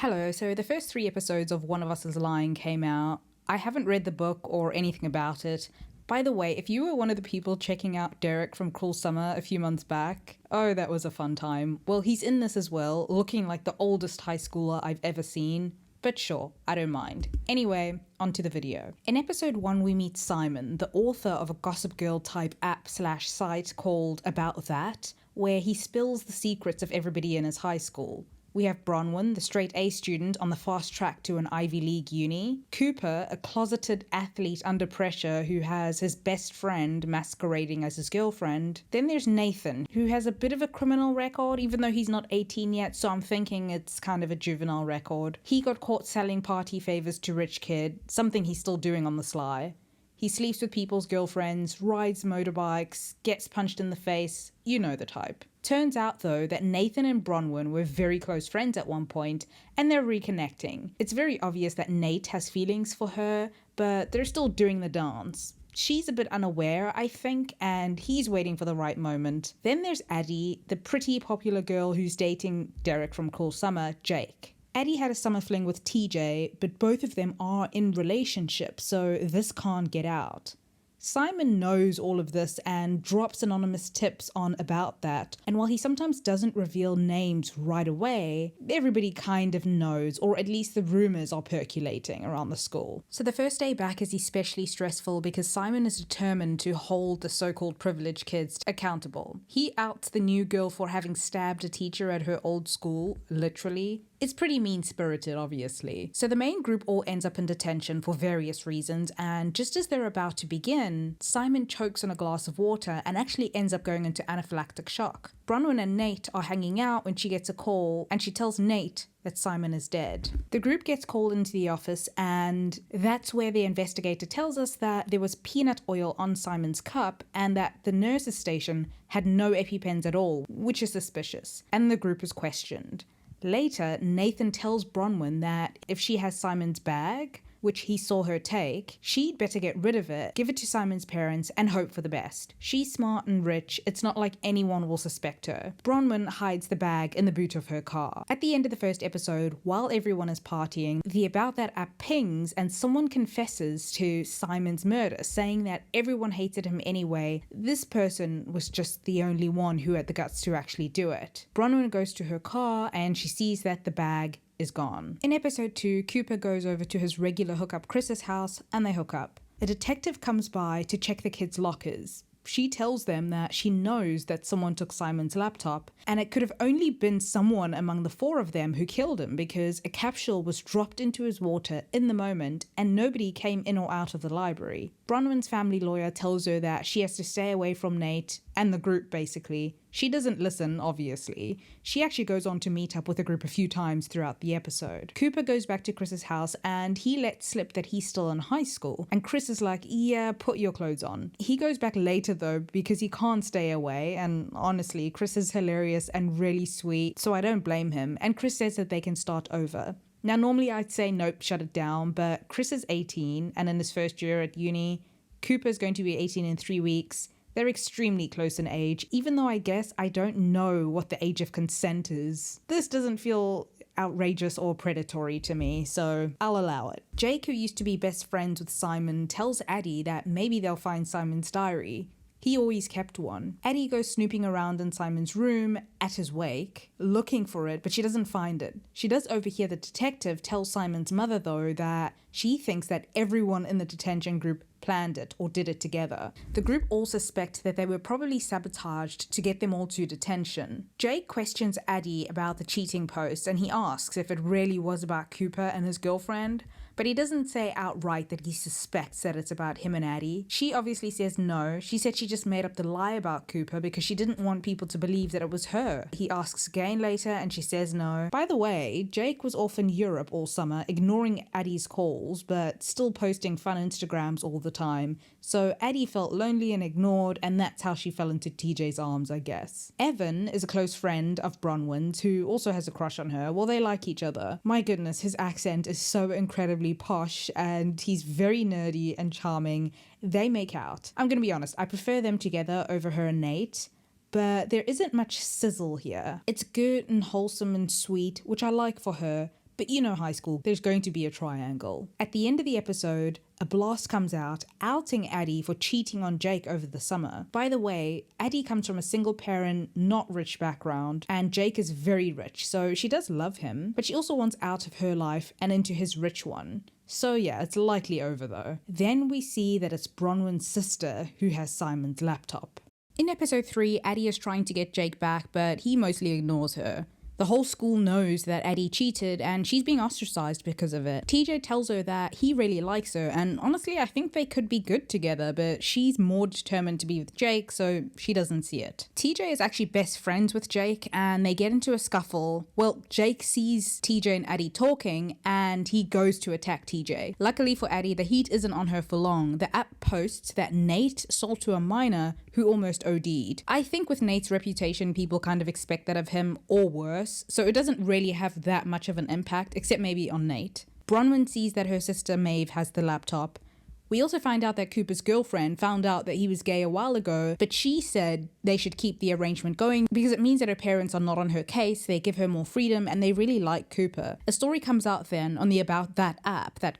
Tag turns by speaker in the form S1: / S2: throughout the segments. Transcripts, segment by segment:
S1: Hello, so the first 3 episodes of One of Us is Lying came out. I haven't read the book or anything about it. By the way, if you were one of the people checking out Derek from Cruel Summer a few months back, oh, that was a fun time. Well, he's in this as well, looking like the oldest high schooler I've ever seen. But sure, I don't mind. Anyway, onto the video. In episode 1, we meet Simon, the author of a Gossip Girl type app/site called About That, where he spills the secrets of everybody in his high school. We have Bronwyn, the straight A student on the fast track to an Ivy League uni. Cooper, a closeted athlete under pressure who has his best friend masquerading as his girlfriend. Then there's Nathan, who has a bit of a criminal record, even though he's not 18 yet, so I'm thinking it's kind of a juvenile record. He got caught selling party favors to rich kid, something he's still doing on the sly. He sleeps with people's girlfriends, rides motorbikes, gets punched in the face, you know the type. Turns out though that Nathan and Bronwyn were very close friends at one point and they're reconnecting. It's very obvious that Nate has feelings for her, but they're still doing the dance. She's a bit unaware, I think, and he's waiting for the right moment. Then there's Addie, the pretty popular girl who's dating Derek from Cruel Summer, Jake. Addie had a summer fling with TJ, but both of them are in relationships, so this can't get out. Simon knows all of this and drops anonymous tips on About That, and while he sometimes doesn't reveal names right away, everybody kind of knows, or at least the rumors are percolating around the school. So the first day back is especially stressful because Simon is determined to hold the so-called privileged kids accountable. He outs the new girl for having stabbed a teacher at her old school, literally. It's pretty mean-spirited, obviously. So the main group all ends up in detention for various reasons, and just as they're about to begin, Simon chokes on a glass of water and actually ends up going into anaphylactic shock. Bronwyn and Nate are hanging out when she gets a call, and she tells Nate that Simon is dead. The group gets called into the office, and that's where the investigator tells us that there was peanut oil on Simon's cup and that the nurse's station had no EpiPens at all, which is suspicious, and the group is questioned. Later, Nathan tells Bronwyn that if she has Simon's bag, which he saw her take, she'd better get rid of it, give it to Simon's parents, and hope for the best. She's smart and rich, it's not like anyone will suspect her. Bronwyn hides the bag in the boot of her car. At the end of the first episode, while everyone is partying, the About That app pings and someone confesses to Simon's murder, saying that everyone hated him anyway. This person was just the only one who had the guts to actually do it. Bronwyn goes to her car and she sees that the bag is gone. In episode 2, Cooper goes over to his regular hookup Chris's house and they hook up. A detective comes by to check the kids' lockers. She tells them that she knows that someone took Simon's laptop, and it could have only been someone among the 4 of them who killed him because a capsule was dropped into his water in the moment and nobody came in or out of the library. Bronwyn's family lawyer tells her that she has to stay away from Nate and the group basically. She doesn't listen, obviously. She actually goes on to meet up with the group a few times throughout the episode. Cooper goes back to Chris's house and he lets slip that he's still in high school. And Chris is like, yeah, put your clothes on. He goes back later though because he can't stay away. And honestly, Chris is hilarious and really sweet, so I don't blame him. And Chris says that they can start over. Now, normally I'd say nope, shut it down, but Chris is 18 and in his first year at uni. Cooper's going to be 18 in 3 weeks. They're extremely close in age, even though I guess I don't know what the age of consent is. This doesn't feel outrageous or predatory to me, so I'll allow it. Jake, who used to be best friends with Simon, tells Addie that maybe they'll find Simon's diary. He always kept one. Addie goes snooping around in Simon's room at his wake, looking for it, but she doesn't find it. She does overhear the detective tell Simon's mother, though, that she thinks that everyone in the detention group planned it or did it together. The group all suspect that they were probably sabotaged to get them all to detention. Jake questions Addie about the cheating post and he asks if it really was about Cooper and his girlfriend, but he doesn't say outright that he suspects that it's about him and Addie. She obviously says no. She said she just made up the lie about Cooper because she didn't want people to believe that it was her. He asks again later and she says no. By the way, Jake was off in Europe all summer, ignoring Addie's calls, but still posting fun Instagrams all the time. So Addie felt lonely and ignored, and that's how she fell into TJ's arms, I guess. Evan is a close friend of Bronwyn's who also has a crush on her. Well, they like each other. My goodness, his accent is so incredibly posh and he's very nerdy and charming. They make out. I'm gonna be honest, I prefer them together over her and Nate, but there isn't much sizzle here. It's good and wholesome and sweet, which I like for her, But you know high school, there's going to be a triangle. At the end of the episode, a blast comes out, outing Addie for cheating on Jake over the summer. By the way, Addie comes from a single parent, not rich background, and Jake is very rich, so she does love him, but she also wants out of her life and into his rich one. So yeah, it's likely over though. Then we see that it's Bronwyn's sister who has Simon's laptop. In episode 3, Addie is trying to get Jake back, but he mostly ignores her. The whole school knows that Addie cheated and she's being ostracized because of it. TJ tells her that he really likes her, and honestly I think they could be good together, but she's more determined to be with Jake, so she doesn't see it. TJ is actually best friends with Jake and they get into a scuffle. Well, Jake sees TJ and Addie talking and he goes to attack TJ. Luckily for Addie, the heat isn't on her for long. The app posts that Nate sold to a minor who almost OD'd. I think with Nate's reputation, people kind of expect that of him or worse. So it doesn't really have that much of an impact, except maybe on Nate. Bronwyn sees that her sister Maeve has the laptop. We also find out that Cooper's girlfriend found out that he was gay a while ago, but she said they should keep the arrangement going because it means that her parents are not on her case, they give her more freedom, and they really like Cooper. A story comes out then on the About That app that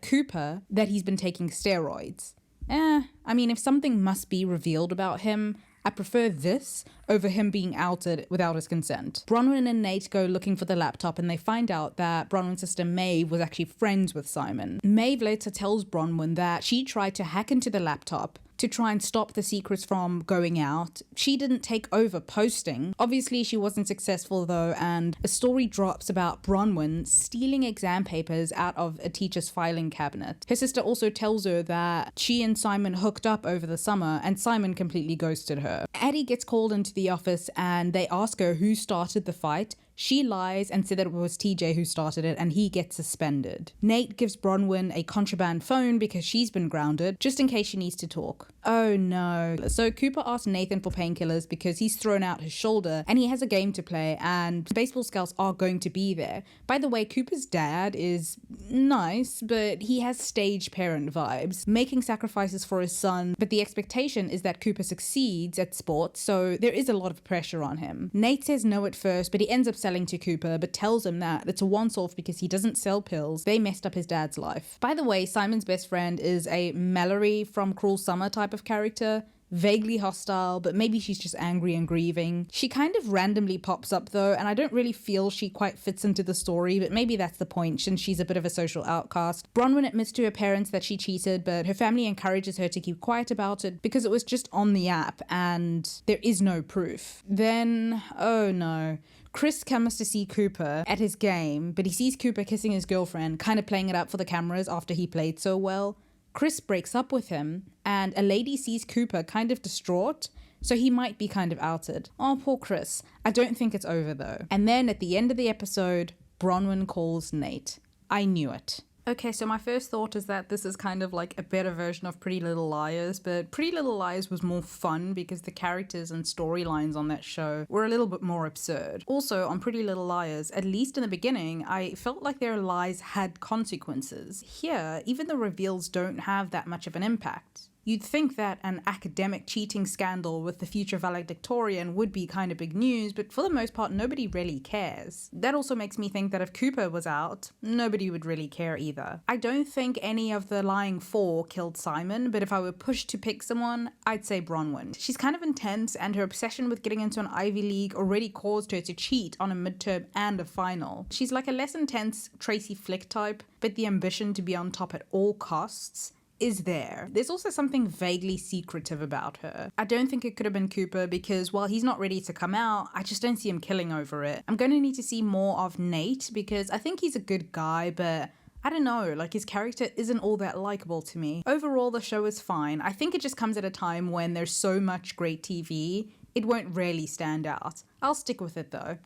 S1: he's been taking steroids. I mean, if something must be revealed about him, I prefer this over him being outed without his consent. Bronwyn and Nate go looking for the laptop and they find out that Bronwyn's sister Maeve was actually friends with Simon. Maeve later tells Bronwyn that she tried to hack into the laptop to try and stop the secrets from going out. She didn't take over posting. Obviously she wasn't successful though, and a story drops about Bronwyn stealing exam papers out of a teacher's filing cabinet. Her sister also tells her that she and Simon hooked up over the summer and Simon completely ghosted her. Addie gets called into the office and they ask her who started the fight. She lies and said that it was TJ who started it and he gets suspended. Nate gives Bronwyn a contraband phone because she's been grounded, just in case she needs to talk. Oh no. So Cooper asks Nathan for painkillers because he's thrown out his shoulder and he has a game to play and baseball scouts are going to be there. By the way, Cooper's dad is nice, but he has stage parent vibes, making sacrifices for his son, but the expectation is that Cooper succeeds at sports, so there is a lot of pressure on him. Nate says no at first, but he ends up selling to Cooper, but tells him that it's a once-off because he doesn't sell pills. They messed up his dad's life. By the way, Simon's best friend is a Mallory from Cruel Summer type of character. Vaguely hostile, but maybe she's just angry and grieving. She kind of randomly pops up though, and I don't really feel she quite fits into the story, but maybe that's the point since she's a bit of a social outcast. Bronwyn admits to her parents that she cheated, but her family encourages her to keep quiet about it because it was just on the app and there is no proof. Then, oh no. Chris comes to see Cooper at his game, but he sees Cooper kissing his girlfriend, kind of playing it up for the cameras after he played so well. Chris breaks up with him, and a lady sees Cooper kind of distraught, so he might be kind of outed. Oh, poor Chris. I don't think it's over though. And then at the end of the episode, Bronwyn calls Nate. I knew it. Okay, so my first thought is that this is kind of like a better version of Pretty Little Liars, but Pretty Little Liars was more fun because the characters and storylines on that show were a little bit more absurd. Also, on Pretty Little Liars, at least in the beginning, I felt like their lies had consequences. Here, even the reveals don't have that much of an impact. You'd think that an academic cheating scandal with the future valedictorian would be kind of big news, but for the most part, nobody really cares. That also makes me think that if Cooper was out, nobody would really care either. I don't think any of the lying four killed Simon, but if I were pushed to pick someone, I'd say Bronwyn. She's kind of intense, and her obsession with getting into an Ivy League already caused her to cheat on a midterm and a final. She's like a less intense Tracy Flick type, but the ambition to be on top at all costs is there. There's also something vaguely secretive about her. I don't think it could have been Cooper because while he's not ready to come out, I just don't see him killing over it. I'm going to need to see more of Nate because I think he's a good guy, but I don't know, like his character isn't all that likable to me. Overall, the show is fine. I think it just comes at a time when there's so much great TV, it won't really stand out. I'll stick with it though.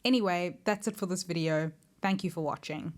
S1: Anyway, that's it for this video. Thank you for watching.